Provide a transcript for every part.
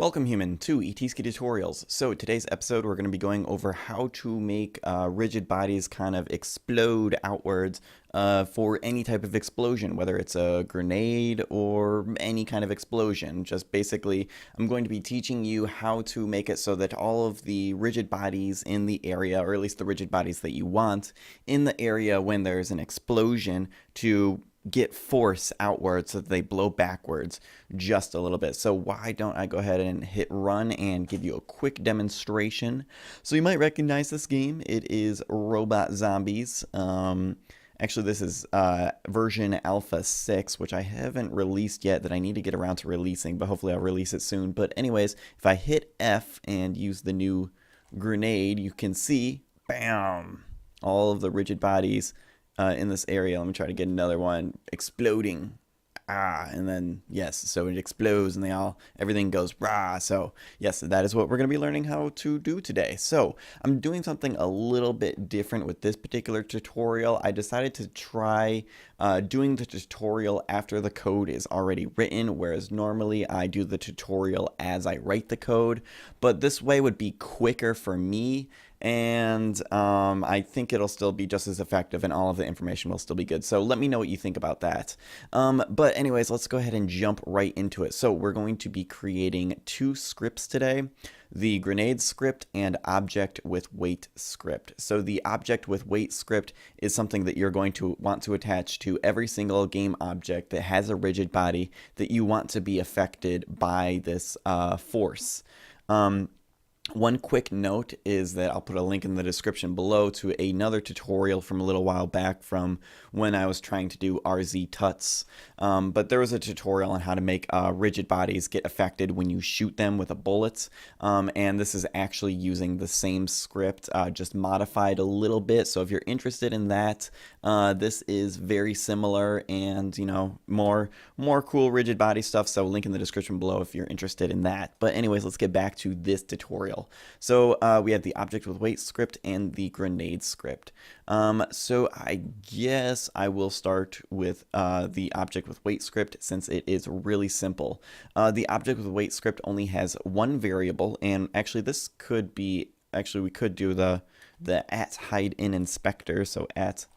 Welcome human to ETSKI Tutorials. So today's episode we're going to be going over how to make rigid bodies kind of explode outwards for any type of explosion, whether it's a grenade or any kind of explosion. Just basically I'm going to be teaching you how to make it so that all of the rigid bodies in the area, or at least the rigid bodies that you want in the area when there's an explosion, to get force outwards so that they blow backwards just a little bit. So why don't I go ahead and hit run and give you a quick demonstration. So you might recognize this game. It is Robot Zombies. Actually, this is version Alpha 6, which I haven't released yet, that I need to get around to releasing, but hopefully I'll release it soon. But anyways, if I hit F and use the new grenade, you can see, bam, all of the rigid bodies in this area. Let me try to get another one exploding. And then yes, so it explodes and everything goes rah. So yes, that is what we're going to be learning how to do today. So I'm doing something a little bit different with this particular tutorial. I decided to try doing the tutorial after the code is already written, whereas normally I do the tutorial as I write the code, but this way would be quicker for me, and I think it'll still be just as effective and all of the information will still be good. So let me know what you think about that. But anyways, let's go ahead and jump right into it. So we're going to be creating two scripts today: the grenade script and object with weight script. So the object with weight script is something that you're going to want to attach to every single game object that has a rigid body that you want to be affected by this force. One quick note is that I'll put a link in the description below to another tutorial from a little while back from when I was trying to do RZ Tuts. But there was a tutorial on how to make rigid bodies get affected when you shoot them with a bullet. And this is actually using the same script, just modified a little bit. So if you're interested in that, this is very similar and, you know, more cool rigid body stuff. So link in the description below if you're interested in that. But anyways, let's get back to this tutorial. So we have the object with weight script and the grenade script. So I guess I will start with the object with weight script, since it is really simple. The object with weight script only has one variable, and actually this could be, we could do the at hide in inspector. So at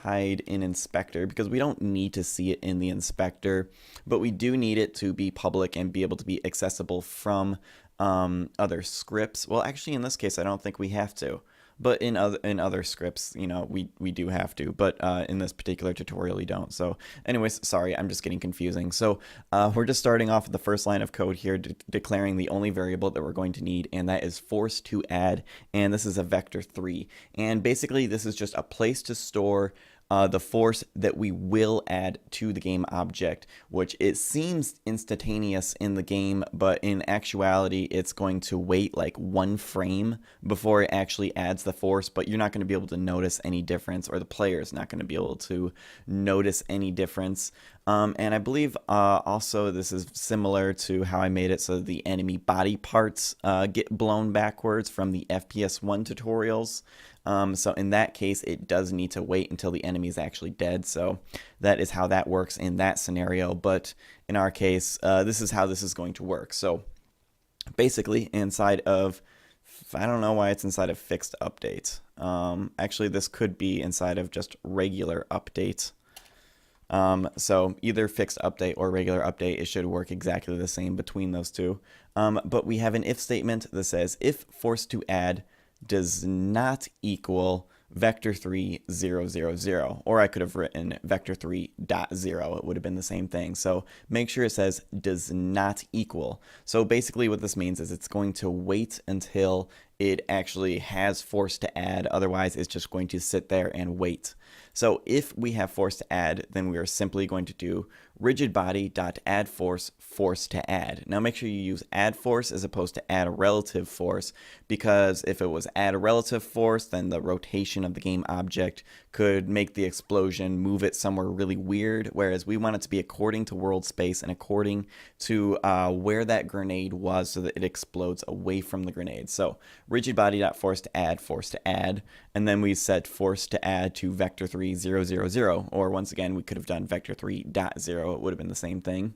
hide in inspector, because we don't need to see it in the inspector, but we do need it to be public and be able to be accessible from other scripts. Well, actually in this case I don't think we have to, but in other scripts, you know, we do have to, but in this particular tutorial we don't. So anyways, sorry, I'm just getting confusing. So we're just starting off with the first line of code here, declaring the only variable that we're going to need, and that is force to add, and this is a vector 3, and basically this is just a place to store the force that we will add to the game object, which it seems instantaneous in the game, but in actuality it's going to wait like one frame before it actually adds the force, but you're not going to be able to notice any difference, or the player is not going to be able to notice any difference. And I believe also this is similar to how I made it so the enemy body parts get blown backwards from the FPS1 tutorials. So in that case, it does need to wait until the enemy is actually dead. So that is how that works in that scenario. But in our case, this is how this is going to work. So basically inside of, I don't know why it's inside of fixed update. Actually, this could be inside of just regular update. So either fixed update or regular update, it should work exactly the same between those two. But we have an if statement that says if force to add does not equal vector3 0 0 0, or I could have written vector3.0. It would have been the same thing. So make sure it says does not equal. So basically what this means is it's going to wait until it actually has force to add. Otherwise it's just going to sit there and wait. So if we have force to add, then we are simply going to do rigidbody.addForce force to add. Now make sure you use add force as opposed to add a relative force, because if it was add a relative force, then the rotation of the game object could make the explosion move it somewhere really weird, whereas we want it to be according to world space and according to where that grenade was, so that it explodes away from the grenade. So rigidbody.force to add, and then we set force to add to vector3 0 0 0, or once again we could have done vector3.0. It would have been the same thing.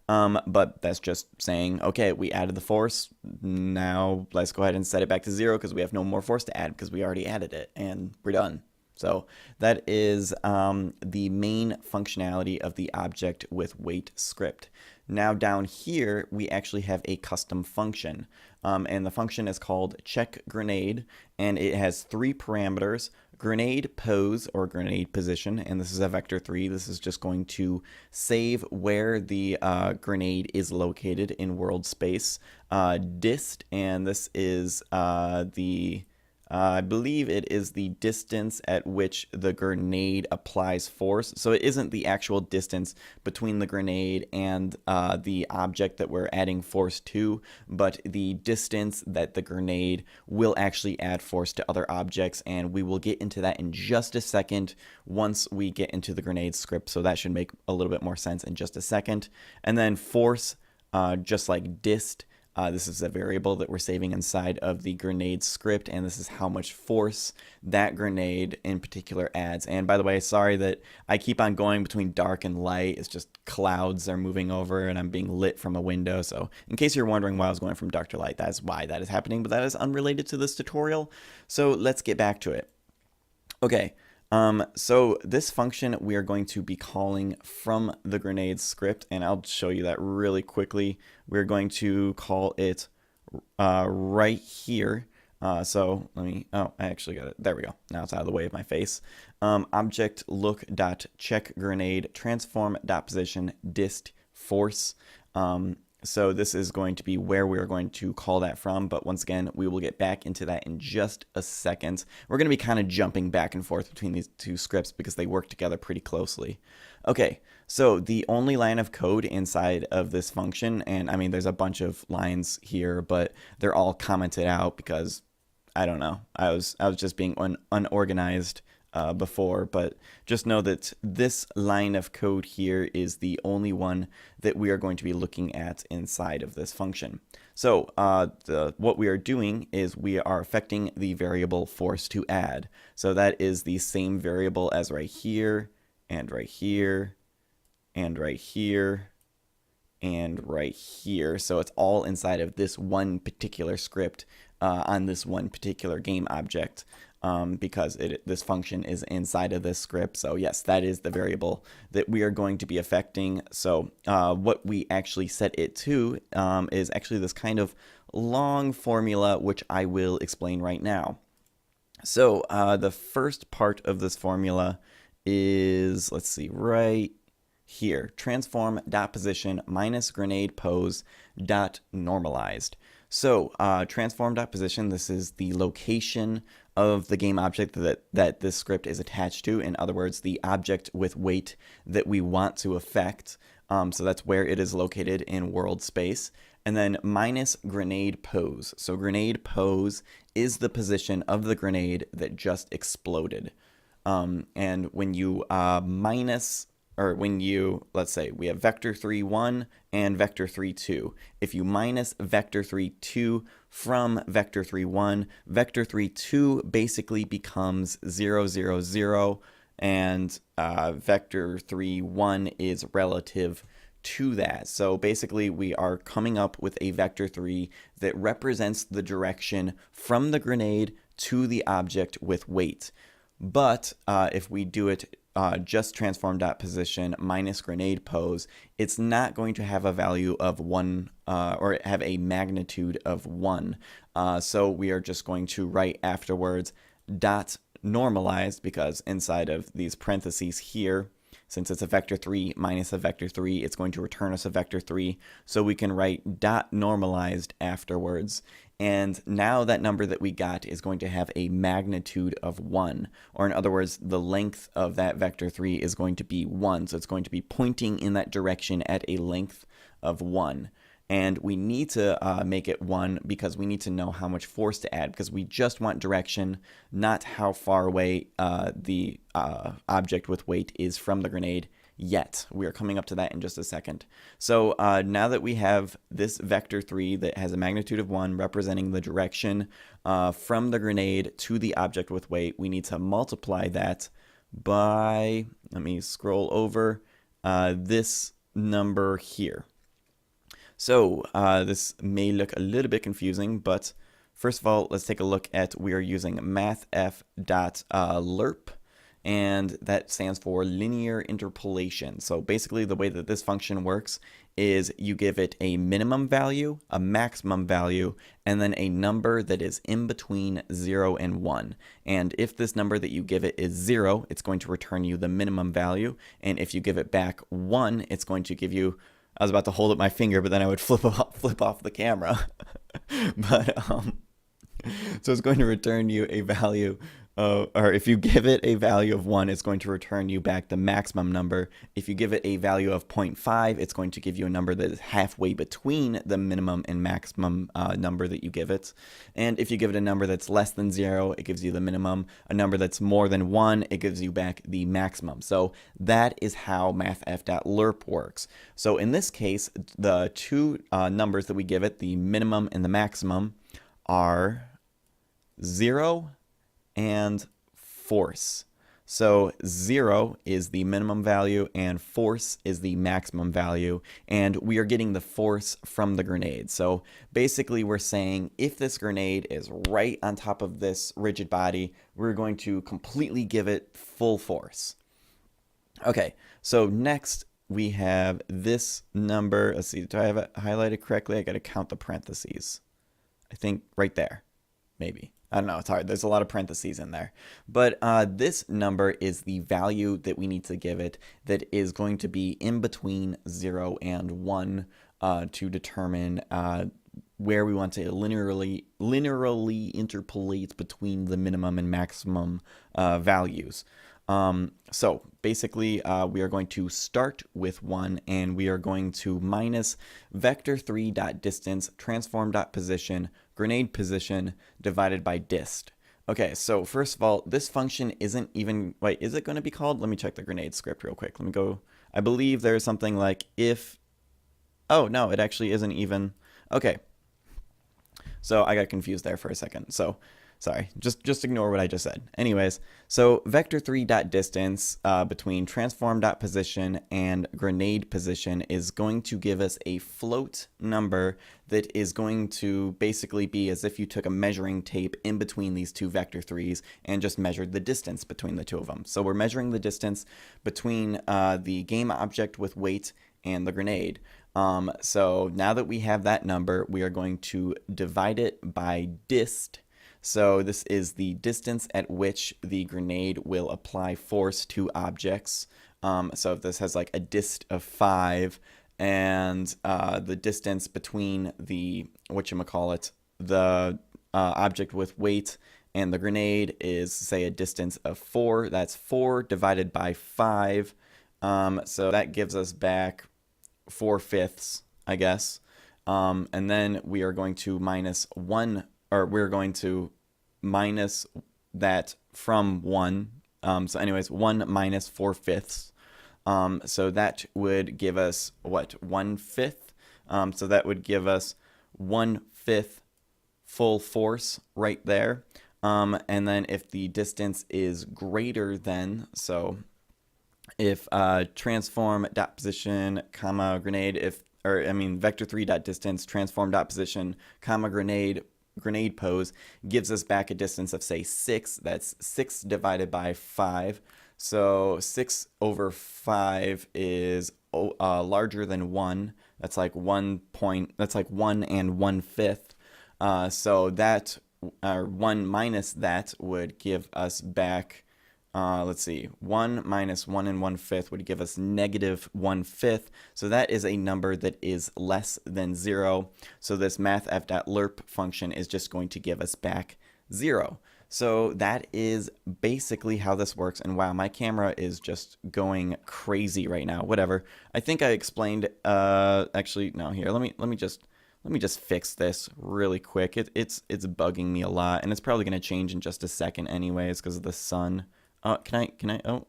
But that's just saying, okay, we added the force. Now let's go ahead and set it back to 0 because we have no more force to add because we already added it and we're done. So that is the main functionality of the object with weight script. Now down here, we actually have a custom function. And the function is called check grenade, and it has 3 parameters: grenade pose or grenade position, and this is a vector 3. This is just going to save where the grenade is located in world space. Dist, and this is I believe it is the distance at which the grenade applies force. So it isn't the actual distance between the grenade and the object that we're adding force to, but the distance that the grenade will actually add force to other objects. And we will get into that in just a second once we get into the grenade script. So that should make a little bit more sense in just a second. And then force, just like dist, this is a variable that we're saving inside of the grenade script, and this is how much force that grenade in particular adds. And by the way, sorry that I keep on going between dark and light. It's just clouds are moving over and I'm being lit from a window. So in case you're wondering why I was going from dark to light, that's why that is happening, but that is unrelated to this tutorial. So let's get back to it. Okay. So this function we are going to be calling from the grenade script, and I'll show you that really quickly. We're going to call it right here. So let me, oh, I actually got it. There we go. Now it's out of the way of my face. Object look dot check grenade transform dot position dist force. So this is going to be where we are going to call that from, but once again, we will get back into that in just a second. We're going to be kind of jumping back and forth between these two scripts because they work together pretty closely. Okay, so the only line of code inside of this function, and I mean, there's a bunch of lines here, but they're all commented out because, I don't know, I was just being unorganized before, but just know that this line of code here is the only one that we are going to be looking at inside of this function. So what we are doing is we are affecting the variable force to add. So that is the same variable as right here, and right here, and right here, and right here. So it's all inside of this one particular script on this one particular game object. Because this function is inside of this script. So yes, that is the variable that we are going to be affecting. So what we actually set it to is actually this kind of long formula, which I will explain right now. So the first part of this formula is, let's see, right here, transform dot position minus grenade pose dot normalized. So transform dot position, this is the location of the game object that this script is attached to. In other words, the object with weight that we want to affect. So that's where it is located in world space. And then minus grenade pose. So grenade pose is the position of the grenade that just exploded. And when you let's say we have vector 3,1 and vector 3,2. If you minus vector 3,2 from vector 3,1, vector 3,2 basically becomes 0, 0, 0, and vector 3,1 is relative to that. So basically we are coming up with a vector 3 that represents the direction from the grenade to the object with weight. But if we do it just transform dot position minus grenade pose, it's not going to have a value of 1 or have a magnitude of 1. So we are just going to write afterwards dot normalized, because inside of these parentheses here, since it's a vector 3 minus a vector 3, it's going to return us a vector 3. So we can write dot normalized afterwards. And now that number that we got is going to have a magnitude of 1. Or in other words, the length of that vector 3 is going to be 1. So it's going to be pointing in that direction at a length of 1. And we need to make it 1 because we need to know how much force to add, because we just want direction, not how far away the object with weight is from the grenade yet. We are coming up to that in just a second. So now that we have this vector 3 that has a magnitude of 1 representing the direction from the grenade to the object with weight, we need to multiply that by, let me scroll over, this number here. So this may look a little bit confusing, but first of all, let's take a look at, we are using mathf.lerp, and that stands for linear interpolation. So basically the way that this function works is you give it a minimum value, a maximum value, and then a number that is in between 0 and 1. And if this number that you give it is 0, it's going to return you the minimum value. And if you give it back 1, it's going to give you, I was about to hold up my finger, but then I would flip off the camera. But so it's going to return you a value, or if you give it a value of 1, it's going to return you back the maximum number. If you give it a value of 0.5, it's going to give you a number that is halfway between the minimum and maximum number that you give it. And if you give it a number that's less than 0, it gives you the minimum. A number that's more than 1, it gives you back the maximum. So that is how mathf.lerp works. So in this case, the two numbers that we give it, the minimum and the maximum, are 0 and force. So 0 is the minimum value and force is the maximum value, and we are getting the force from the grenade. So basically we're saying if this grenade is right on top of this rigid body, we're going to completely give it full force. Okay, so next we have this number. Let's see, do I have it highlighted correctly? I got to count the parentheses. I think right there, maybe. I don't know, it's hard. There's a lot of parentheses in there. But this number is the value that we need to give it that is going to be in between 0 and 1 to determine where we want to linearly interpolate between the minimum and maximum values. So basically we are going to start with 1, and we are going to minus vector3.distance transform.position grenade position divided by dist. Okay, so first of all, this function isn't even, wait, is it going to be called? Let me check the grenade script real quick. Let me go, I believe there's something like if, oh no, it actually isn't even, okay. So I got confused there for a second. So sorry, just ignore what I just said. Anyways, so vector3.distance between transform.position and grenade position is going to give us a float number that is going to basically be as if you took a measuring tape in between these two vector 3s and just measured the distance between the two of them. So we're measuring the distance between the game object with weight and the grenade. So now that we have that number, we are going to divide it by dist. So this is the distance at which the grenade will apply force to objects. So if this has like a dist of 5, and the distance between the, the object with weight and the grenade is, say, a distance of 4, that's 4 divided by 5. So that gives us back 4/5, I guess. And then we are going to minus 1, or we're going to minus that from 1. So anyways, 1 minus 4/5. So that would give us, what, 1/5? So that would give us 1/5 full force right there. And then if the distance is greater than, so if transform.position, comma, grenade, if, or I mean, vector3.distance, transform.position, comma, grenade pose gives us back a distance of, say, 6. That's 6 divided by 5. So 6 over 5 is larger than 1. That's like 1 and 1/5. So that, 1 minus that would give us back, let's see, 1 minus 1 and 1/5 would give us negative 1/5. So that is a number that is less than 0. So this mathf.lerp function is just going to give us back 0. So that is basically how this works. And wow, my camera is just going crazy right now. Whatever. I think I explained, actually, no, here, let me just fix this really quick. It's bugging me a lot, and it's probably going to change in just a second anyways because of the sun. Can I, oh,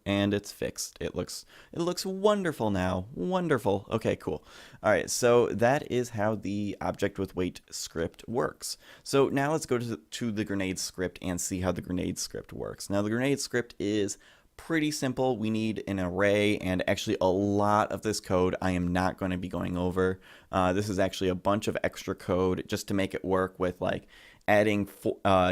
and it's fixed. It looks wonderful now. Wonderful. Okay, cool. All right, so that is how the object with weight script works. So now let's go to the grenade script and see how the grenade script works. Now the grenade script is pretty simple. We need an array, and actually a lot of this code I am not going to be going over. This is actually a bunch of extra code just to make it work with like adding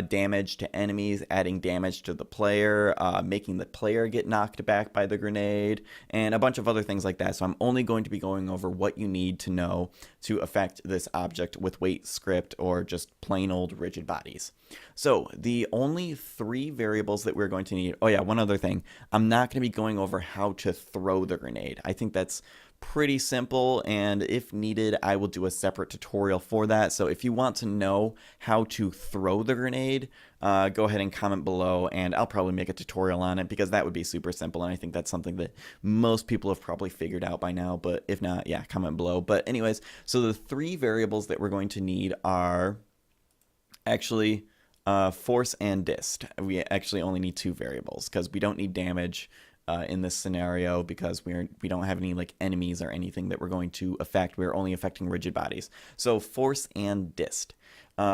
damage to enemies, adding damage to the player, making the player get knocked back by the grenade, and a bunch of other things like that. So I'm only going to be going over what you need to know to affect this object with wait script or just plain old rigid bodies. So the only 3 variables that we're going to need, oh yeah, one other thing, I'm not going to be going over how to throw the grenade. I think that's pretty simple, and if needed I will do a separate tutorial for that. So if you want to know how to throw the grenade, go ahead and comment below and I'll probably make a tutorial on it, because that would be super simple, and I think that's something that most people have probably figured out by now. But if not, yeah, comment below. But anyways, so the 3 variables that we're going to need are actually force and dist. We actually only need 2 variables because we don't need damage in this scenario, because we don't have any like enemies or anything that we're going to affect. We're only affecting rigid bodies. So force and dist.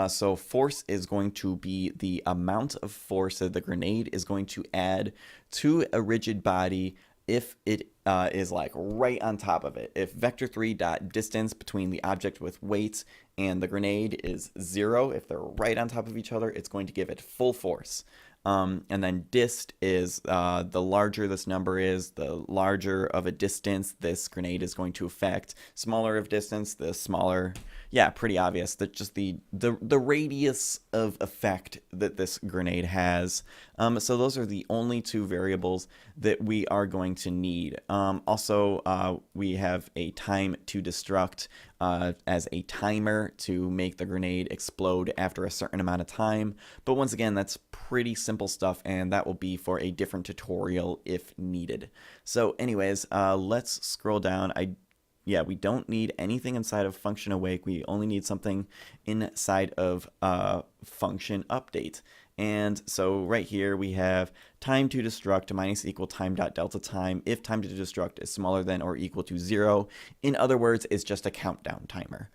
So force is going to be the amount of force that the grenade is going to add to a rigid body if it is like right on top of it. If vector3.distance between the object with weight and the grenade is 0, if they're right on top of each other, it's going to give it full force. And then dist is the larger this number is, the larger of a distance this grenade is going to affect. Smaller of distance, the smaller. Yeah, pretty obvious that just the radius of effect that this grenade has. So those are the only 2 variables that we are going to need. Also, we have a time to destruct as a timer to make the grenade explode after a certain amount of time. But once again, that's pretty simple stuff, and that will be for a different tutorial if needed. So anyways, let's scroll down. Yeah, we don't need anything inside of function awake. We only need something inside of function update. And so right here we have time to destruct minus equal time.delta time if time to destruct is smaller than or equal to 0. In other words, it's just a countdown timer.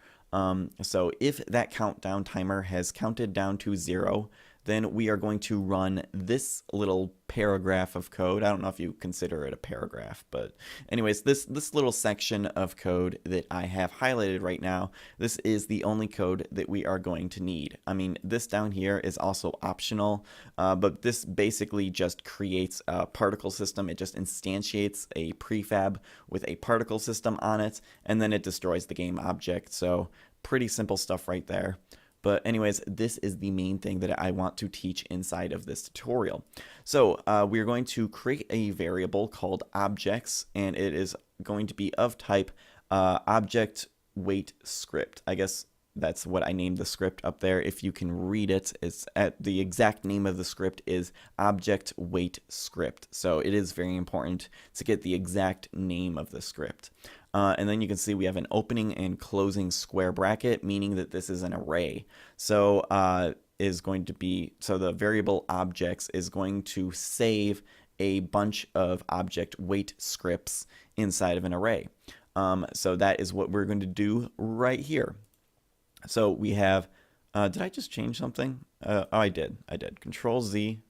So if that countdown timer has counted down to 0, then we are going to run this little paragraph of code. I don't know if you consider it a paragraph, but anyways, this little section of code that I have highlighted right now, this is the only code that we are going to need. I mean, this down here is also optional, but this basically just creates a particle system. It just instantiates a prefab with a particle system on it, and then it destroys the game object. So pretty simple stuff right there. But anyways, this is the main thing that I want to teach inside of this tutorial. So we're going to create a variable called objects, and it is going to be of type object wait script. I guess that's what I named the script up there. If you can read it, it's at the exact name of the script is object wait script. So it is very important to get the exact name of the script. And then you can see we have an opening and closing square bracket, meaning that this is an array. So the variable objects is going to save a bunch of object wait scripts inside of an array. So that is what we're going to do right here. So we have, did I just change something? Oh, I did. Control Z.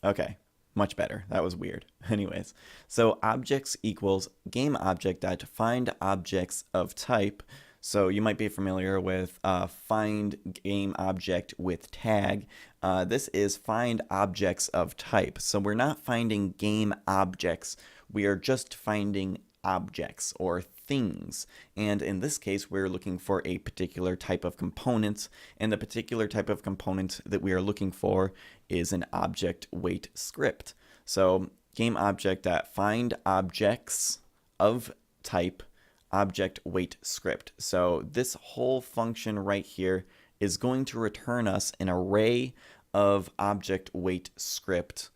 Okay. Much better. That was weird. Anyways, so objects equals game object dot find objects of type. So you might be familiar with find game object with tag. This is find objects of type. So we're not finding game objects. We are just finding objects or things. And in this case, we're looking for a particular type of component. And the particular type of component that we are looking for is an object wait script. So game object dot find objects of type object wait script. So this whole function right here is going to return us an array of object wait script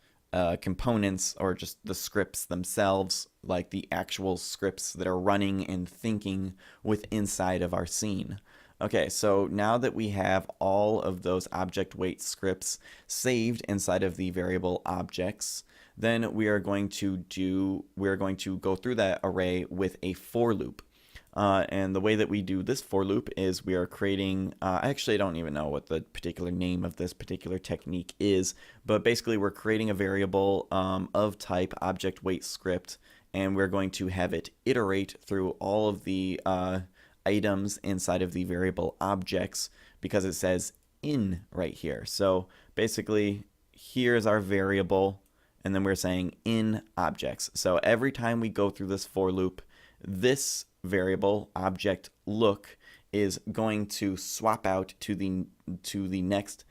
components, or just the scripts themselves, like the actual scripts that are running and thinking with inside of our scene. Okay, so now that we have all of those object wait scripts saved inside of the variable objects, then we are going to go through that array with a for loop. And the way that we do this for loop is we are creating, actually I don't even know what the particular name of this particular technique is, but basically we're creating a variable of type object wait script, and we're going to have it iterate through all of the items inside of the variable objects, because it says in right here. So basically here's our variable, and then we're saying in objects. So every time we go through this for loop, this variable object look is going to swap out to the next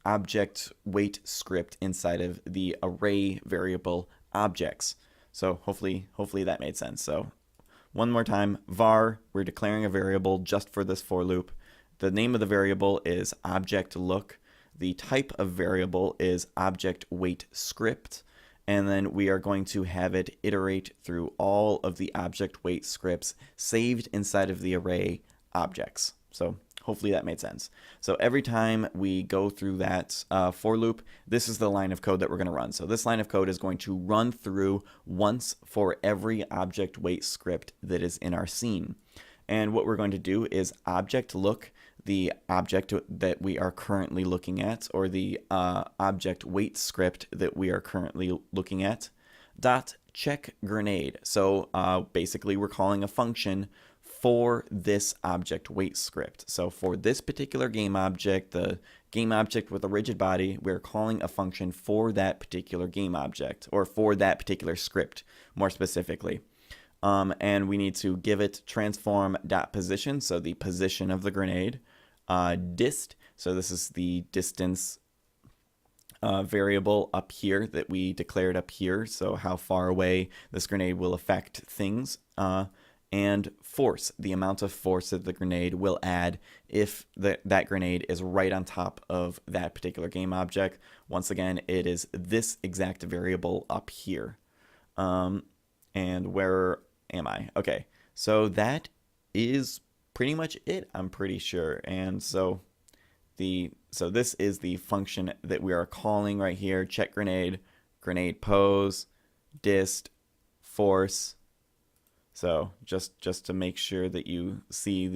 object wait script inside of the array variable objects. So hopefully that made sense. So one more time, var, we're declaring a variable just for this for loop. The name of the variable is object look. The type of variable is object wait script. And then we are going to have it iterate through all of the object wait scripts saved inside of the array objects. So hopefully that made sense. So every time we go through that for loop, this is the line of code that we're going to run. So this line of code is going to run through once for every object wait script that is in our scene. And what we're going to do is object look, the object that we are currently looking at, or the object wait script that we are currently looking at, dot check grenade. So basically we're calling a function for this object wait script. So for this particular game object, the game object with a rigid body, we're calling a function for that particular game object, or for that particular script more specifically. And we need to give it transform.position, so the position of the grenade, dist, so this is the distance variable up here that we declared up here, so how far away this grenade will affect things, and force, the amount of force that the grenade will add if that grenade is right on top of that particular game object. Once again, it is this exact variable up here. And where am I? Okay, so that is pretty much it, I'm pretty sure. And so this is the function that we are calling right here: check grenade, grenade pose, dist, force. So just to make sure that you see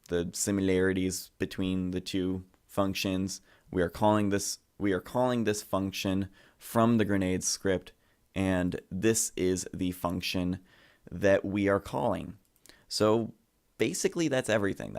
the similarities between the two functions, we are calling this function from the grenade script, and this is the function that we are calling. So basically that's everything.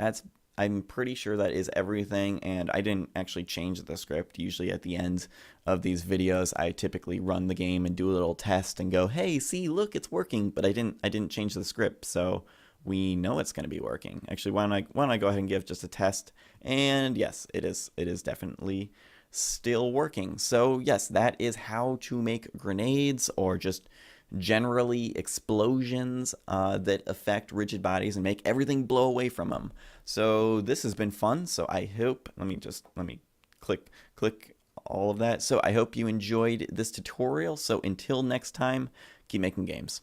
I'm pretty sure that is everything, and I didn't actually change the script. Usually at the end of these videos, I typically run the game and do a little test and go, hey, see, look, it's working, but I didn't change the script, so we know it's going to be working. Actually, why don't I go ahead and give just a test? And yes, it is definitely still working. So yes, that is how to make grenades, or just generally explosions that affect rigid bodies and make everything blow away from them. So this has been fun. So I hope, let me click all of that. So I hope you enjoyed this tutorial. So until next time, keep making games.